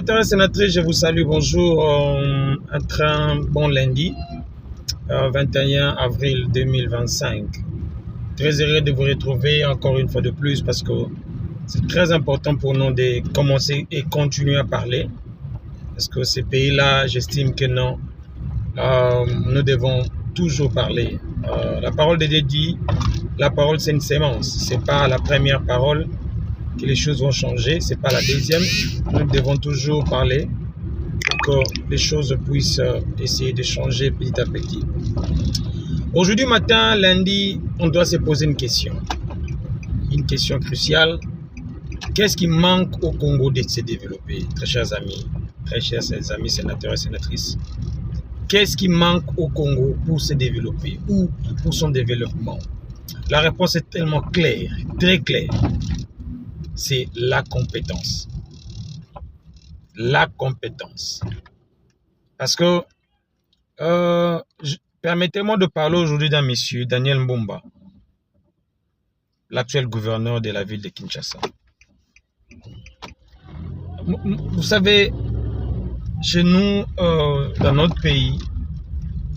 Sénateurs et sénatrices, je vous salue, bonjour, un très bon lundi, 21 avril 2025. Très heureux de vous retrouver encore une fois de plus parce que c'est très important pour nous de commencer et continuer à parler. Parce que ces pays-là, j'estime que non, nous devons toujours parler. La parole de Dieu dit, la parole c'est une sémence, c'est pas la première parole que les choses vont changer, c'est pas la deuxième. Nous devons toujours parler pour que les choses puissent essayer de changer petit à petit. Aujourd'hui matin, lundi, on doit se poser une question cruciale. Qu'est-ce qui manque au Congo de se développer, très chers amis sénateurs et sénatrices? Qu'est-ce qui manque au Congo pour se développer ou pour son développement? La réponse est tellement claire, très claire. C'est la compétence. La compétence. Parce que, permettez-moi de parler aujourd'hui d'un monsieur, Daniel Mbumba, l'actuel gouverneur de la ville de Kinshasa. Vous savez, chez nous, dans notre pays,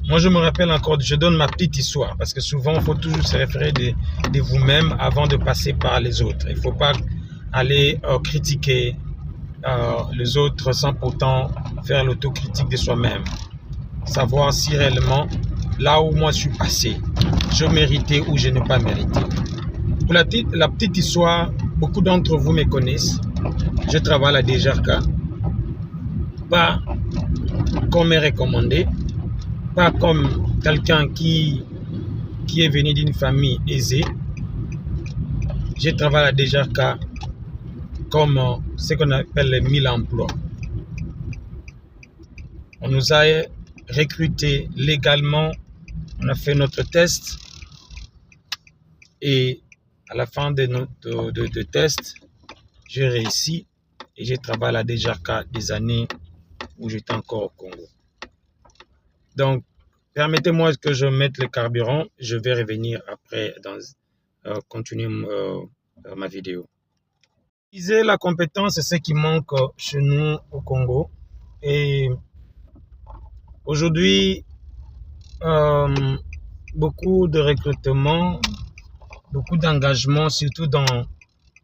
moi je me rappelle encore, je donne ma petite histoire, parce que souvent il faut toujours se référer de vous-même avant de passer par les autres. Il ne faut pas aller critiquer les autres sans pourtant faire l'autocritique de soi-même. Savoir si réellement, là où moi je suis passé, je méritais ou je n'ai pas mérité. Pour la petite histoire, beaucoup d'entre vous me connaissent. Je travaille à Dejarka, pas comme me recommandé, pas comme quelqu'un qui est venu d'une famille aisée. Je travaille à Dejarka comme ce qu'on appelle les 1000 emplois. On nous a recrutés légalement, on a fait notre test et à la fin de notre test, j'ai réussi et j'ai travaillé à Dejarka des années où j'étais encore au Congo. Donc, permettez-moi que je mette le carburant, je vais revenir après continuer ma vidéo. La compétence, c'est ce qui manque chez nous au Congo. Et aujourd'hui, beaucoup de recrutement, beaucoup d'engagement, surtout dans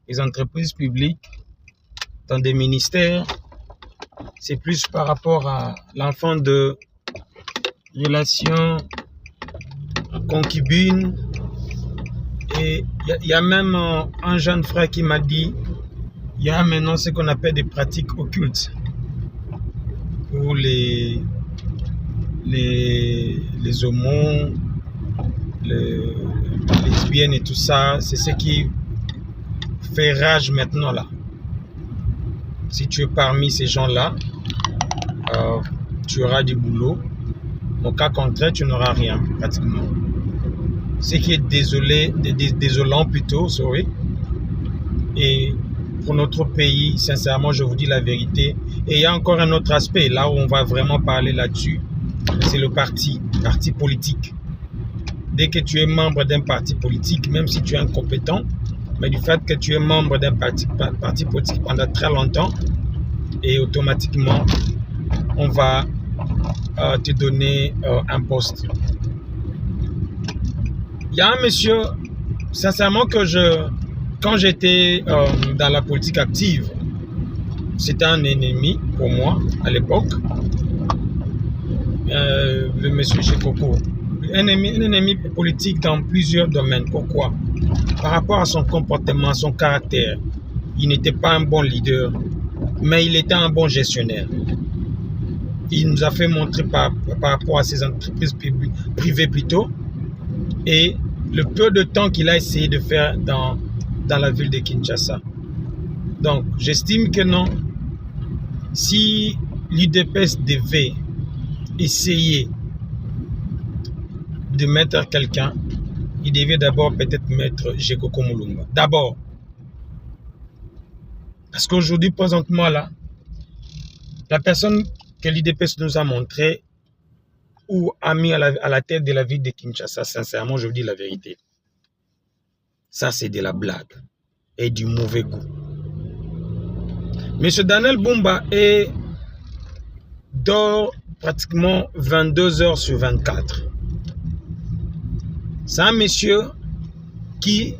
les entreprises publiques, dans des ministères. C'est plus par rapport à l'enfant de relations concubines. Et il y a même un jeune frère qui m'a dit, il y a maintenant ce qu'on appelle des pratiques occultes pour les homos, les lesbiennes et tout ça. C'est ce qui fait rage maintenant là. Si tu es parmi ces gens-là, tu auras du boulot. Au cas contraire, tu n'auras rien pratiquement. Ce qui est désolant plutôt, sorry. Et pour notre pays, sincèrement, je vous dis la vérité. Et il y a encore un autre aspect, là où on va vraiment parler là-dessus, c'est le parti politique. Dès que tu es membre d'un parti politique, même si tu es incompétent, mais du fait que tu es membre d'un parti politique pendant très longtemps, et automatiquement, on va te donner un poste. Il y a un monsieur, sincèrement, quand j'étais dans la politique active, c'était un ennemi pour moi à l'époque, le monsieur Chekoko. Un ennemi politique dans plusieurs domaines. Pourquoi? Par rapport à son comportement, son caractère. Il n'était pas un bon leader, mais il était un bon gestionnaire. Il nous a fait montrer par rapport à ses entreprises privées plutôt, et le peu de temps qu'il a essayé de faire dans la ville de Kinshasa. Donc, j'estime que non. Si l'UDPS devait essayer de mettre quelqu'un, il devait d'abord peut-être mettre Jekoko Mulumba. D'abord. Parce qu'aujourd'hui, présentement là, la personne que l'UDPS nous a montré ou a mis à la tête de la ville de Kinshasa, sincèrement, je vous dis la vérité. Ça, c'est de la blague et du mauvais goût. M. Daniel Bumba dort pratiquement 22 heures sur 24. C'est un monsieur qui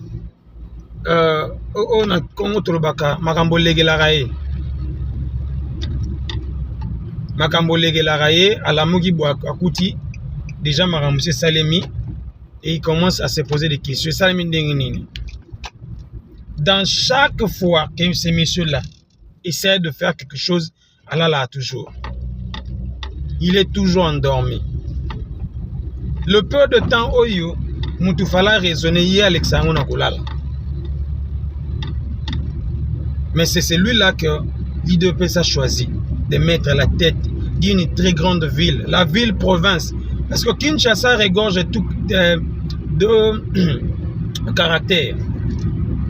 on a Congo Tolobaka makambo legelaraye à la Mugi Akuti déjà makambo c'est Salemi et il commence à se poser des questions. Salemi Ndengenini. Dans chaque fois que ces messieurs-là essaient de faire quelque chose, Allah l'a toujours. Il est toujours endormi. Le peu de temps Oyo, Moutufala raisonner hier Alexandre Nakolala. Mais c'est celui-là que l'IDPS a choisi de mettre à la tête d'une très grande ville, la ville-province. Parce que Kinshasa regorge tout de caractère.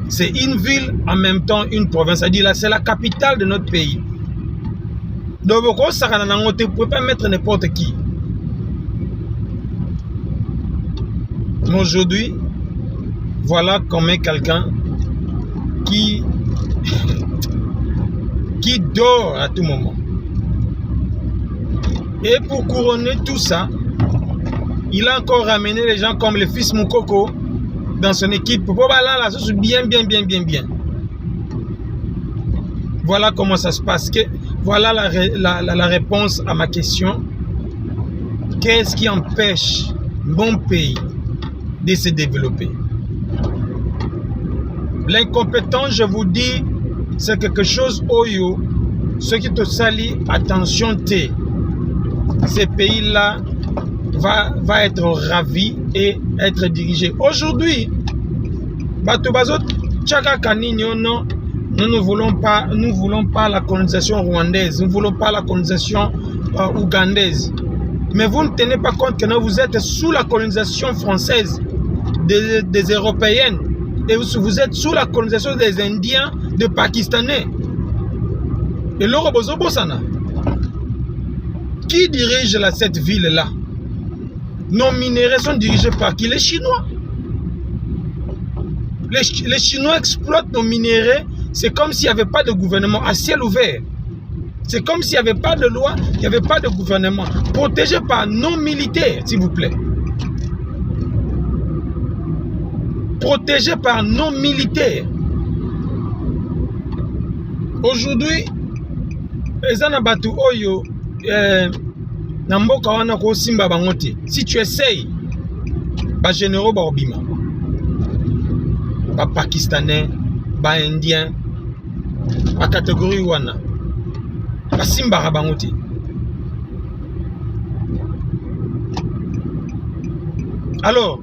C'est une ville en même temps une province. C'est-à-dire là, c'est la capitale de notre pays. Donc, vous ne pouvez pas mettre n'importe qui. Mais aujourd'hui, voilà comme quelqu'un qui dort à tout moment. Et pour couronner tout ça, il a encore ramené les gens comme le fils Moukoko dans son équipe. Pour là, bien. Voilà comment ça se passe. Voilà la réponse à ma question. Qu'est-ce qui empêche mon pays de se développer? L'incompétence, je vous dis, c'est quelque chose Oyo. Ce qui te salit, attention, ces pays-là va être ravi et être dirigé. Aujourd'hui, nous ne voulons pas la colonisation rwandaise, nous ne voulons pas la colonisation ougandaise. Mais vous ne tenez pas compte que vous êtes sous la colonisation française des Européennes et vous êtes sous la colonisation des Indiens, des Pakistanais. Et l'Orobozobosana. Qui dirige cette ville-là? Nos minéraux sont dirigés par qui? Les Chinois. Les Chinois exploitent nos minéraux. C'est comme s'il n'y avait pas de gouvernement à ciel ouvert. C'est comme s'il n'y avait pas de loi, il n'y avait pas de gouvernement. Protégé par nos militaires, s'il vous plaît. Protégé par nos militaires. Aujourd'hui, Ezanabatu Oyo, si tu essayes, les généraux Baobima, les Pakistanais, les Indiens, la catégorie Wana, les Simba Bangote. Alors,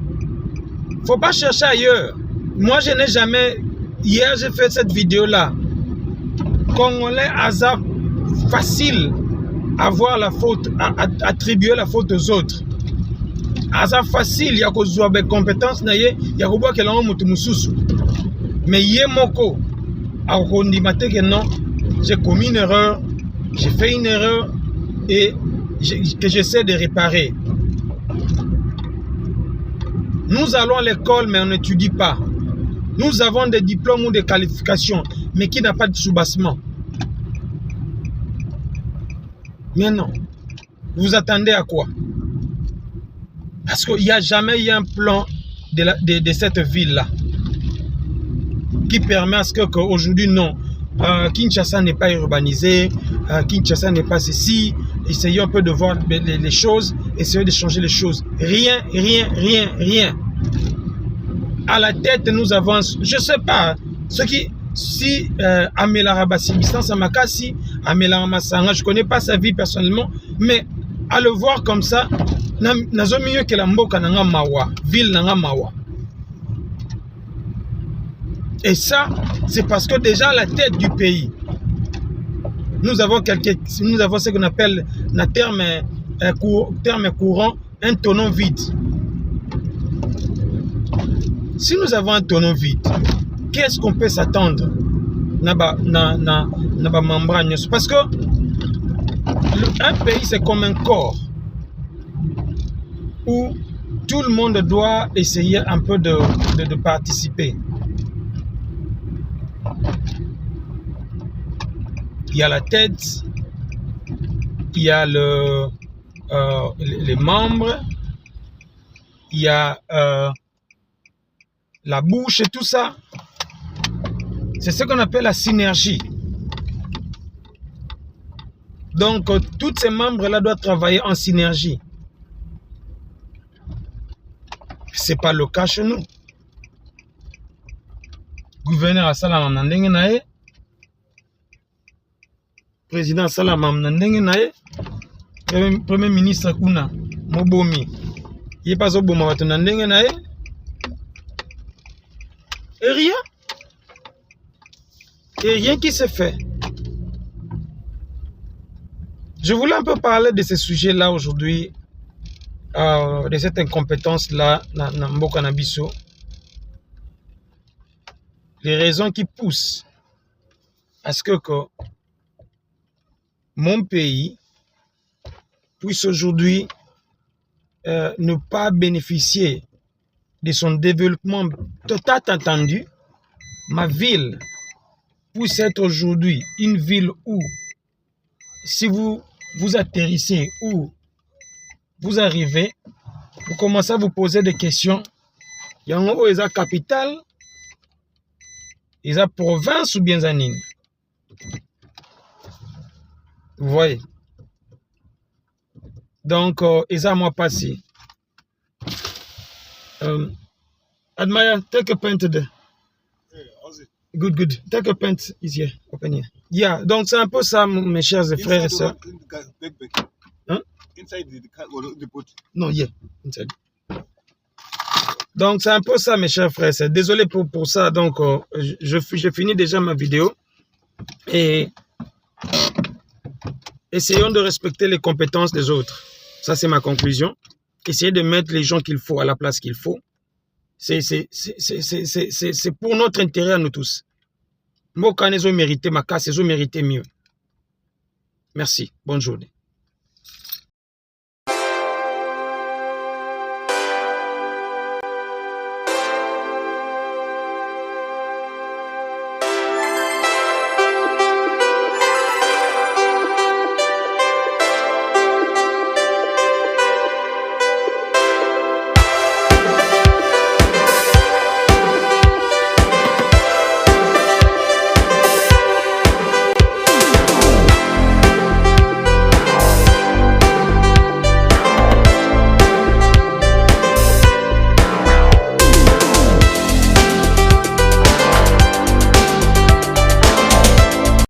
il ne faut pas chercher ailleurs. Moi, je n'ai jamais. Hier, j'ai fait cette vidéo-là. Congolais, hasard facile à voir la faute, à attribuer la faute aux autres. Hasard facile, il y a des compétences, il y a des gens. Mais Yemoko, que non, j'ai commis une erreur, j'ai fait une erreur et que j'essaie de réparer. Nous allons à l'école, mais on n'étudie pas. Nous avons des diplômes ou des qualifications, mais qui n'a pas de soubassement. Mais non. Vous attendez à quoi? Parce qu'il n'y a jamais eu un plan de cette ville-là qui permet à ce qu'aujourd'hui, non. Kinshasa n'est pas urbanisé, Kinshasa n'est pas ceci. Essayons un peu de voir les choses, essayons de changer les choses. Rien. À la tête, nous avons, je ne sais pas, si Amela Rabassi, Samakasi, Amela Massanga, je ne connais pas sa vie personnellement, mais à le voir comme ça, nazo mieux que la mboka nanga mawa, ville nanga mawa. Et ça, c'est parce que déjà à la tête du pays, nous avons ce qu'on appelle, en terme courant, un tonneau vide. Si nous avons un tonneau vide, qu'est-ce qu'on peut s'attendre? Parce que un pays, c'est comme un corps où tout le monde doit essayer un peu de participer. Il y a la tête, il y a les membres, il y a la bouche et tout ça. C'est ce qu'on appelle la synergie. Donc, tous ces membres-là doivent travailler en synergie. Ce n'est pas le cas chez nous. Gouverneur Asala Mamnandenge Nae, président Asala Mamnandenge Nae, premier ministre Kuna Mobomi, il n'est pas au bon moment Nae, et rien. Et rien qui se fait. Je voulais un peu parler de ce sujet-là aujourd'hui, de cette incompétence-là, dans Mboka Nabiso. Les raisons qui poussent à ce que mon pays puisse aujourd'hui ne pas bénéficier de son développement total entendu. Ma ville puisse être aujourd'hui une ville où, si vous atterrissez ou vous arrivez, vous commencez à vous poser des questions. Il y a un où est la capitale, il y a la province ou bien Zanine. Vous voyez. Donc, il y a moi passé. Admire, take a pen today. Good, good. Take a pen is here. Open here. Yeah, donc c'est un peu ça, mes chers frères et sœurs. Hein? Inside the boat. Non, yeah, inside. Donc c'est un peu ça, mes chers frères et sœurs. Désolé pour ça. Donc, je finis déjà ma vidéo. Et essayons de respecter les compétences des autres. Ça, c'est ma conclusion. Essayez de mettre les gens qu'il faut à la place qu'il faut. C'est pour notre intérêt à nous tous. Moi, quand ils ont mérité ma casse, ils ont mérité mieux. Merci. Bonne journée.